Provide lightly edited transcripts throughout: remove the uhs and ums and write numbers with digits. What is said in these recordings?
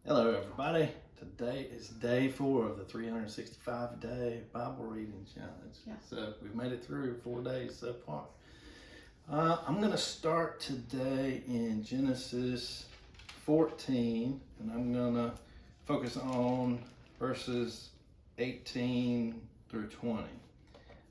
Hello, everybody. Today is day 4 of the 365-day Bible reading challenge. Yeah. So we've made it through 4 days so far. I'm going to start today in Genesis 14, and I'm going to focus on verses 18 through 20.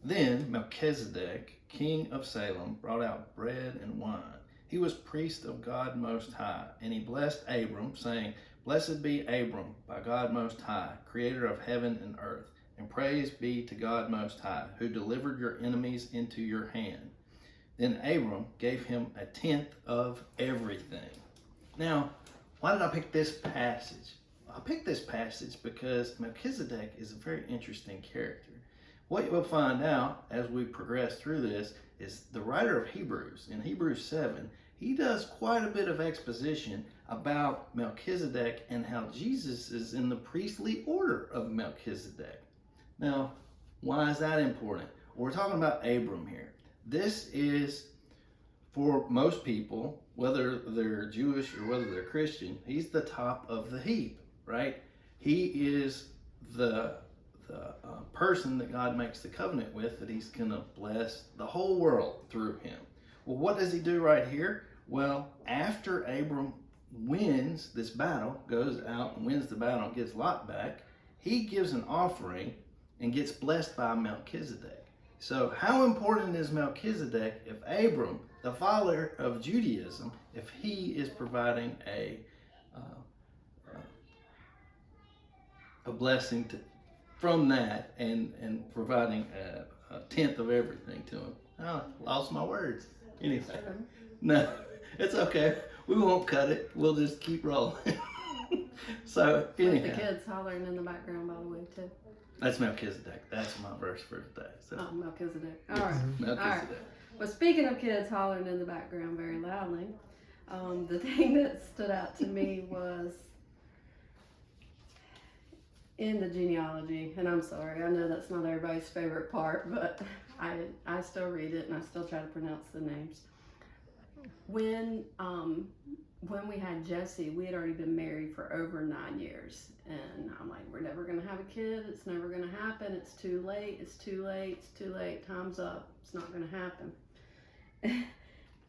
Then Melchizedek, king of Salem, brought out bread and wine. He was priest of God Most High, and he blessed Abram, saying, "Blessed be Abram by God Most High, creator of heaven and earth, and praise be to God Most High, who delivered your enemies into your hand." Then Abram gave him a tenth of everything. Now, why did I pick this passage? I picked this passage because Melchizedek is a very interesting character. What you'll find out as we progress through this is the writer of Hebrews, in Hebrews 7, he does quite a bit of exposition about Melchizedek and how Jesus is in the priestly order of Melchizedek. Now, why is that important? We're talking about Abram here. This is, for most people, whether they're Jewish or whether they're Christian, he's the top of the heap, right? He is the person that God makes the covenant with, that he's going to bless the whole world through him. Well, what does he do right here? Well, after Abram wins this battle, goes out and wins the battle and gets Lot back, he gives an offering and gets blessed by Melchizedek. So how important is Melchizedek if Abram, the father of Judaism, if he is providing a blessing from that and providing a tenth of everything to him? Oh, lost my words. Anyway, no, it's okay. We won't cut it. We'll just keep rolling. So anyhow, With the kids hollering in the background, by the way, too. That's Melchizedek. That's my verse for today. So. Oh, Melchizedek. All right. Melchizedek. All right. Well, speaking of kids hollering in the background very loudly, the thing that stood out to me was in the genealogy, and I'm sorry, I know that's not everybody's favorite part, but I still read it and I still try to pronounce the names. When we had Jesse, we had already been married for over 9 years, and I'm like, we're never gonna have a kid. It's never gonna happen. It's too late. It's too late. It's too late. Time's up. It's not gonna happen.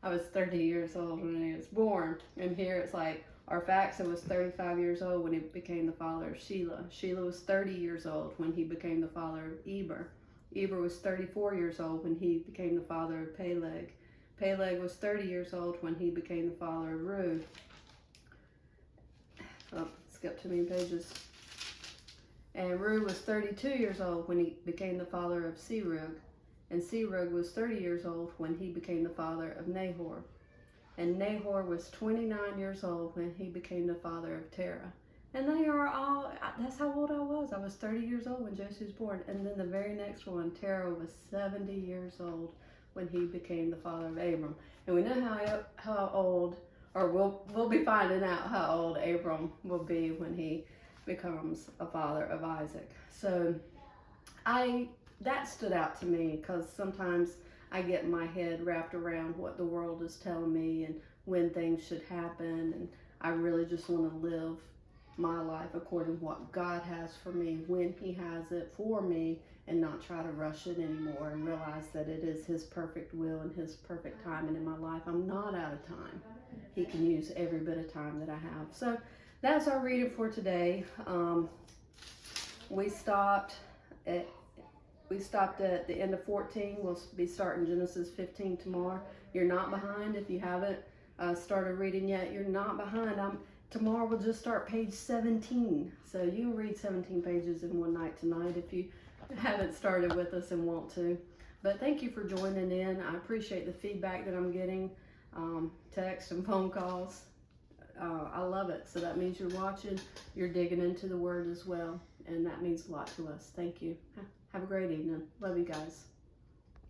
I was 30 years old when he was born, and here it's like, Arphaxad was 35 years old when he became the father of Shelah. Shelah was 30 years old when he became the father of Eber. Eber was 34 years old when he became the father of Peleg. Peleg was 30 years old when he became the father of Reu. Oh, skip too many pages. And Reu was 32 years old when he became the father of Serug. And Serug was 30 years old when he became the father of Nahor. And Nahor was 29 years old when he became the father of Terah. And they are all, that's how old I was. I was 30 years old when Joseph was born. And then the very next one, Terah was 70 years old when he became the father of Abram. And we know how old, or we'll be finding out how old Abram will be when he becomes a father of Isaac. So that stood out to me because sometimes I get my head wrapped around what the world is telling me and when things should happen, and I really just want to live my life according to what God has for me, when he has it for me, and not try to rush it anymore, and realize that it is his perfect will and his perfect timing in my life. I'm not out of time. He can use every bit of time that I have. So that's our reading for today. We stopped at the end of 14. We'll be starting Genesis 15 tomorrow. You're not behind if you haven't started reading yet. You're not behind. Tomorrow we'll just start page 17. So you can read 17 pages in one night tonight if you haven't started with us and want to. But thank you for joining in. I appreciate the feedback that I'm getting, text and phone calls. I love it. So that means you're watching, you're digging into the word as well, and that means a lot to us. Thank you. Have a great evening. Love you guys.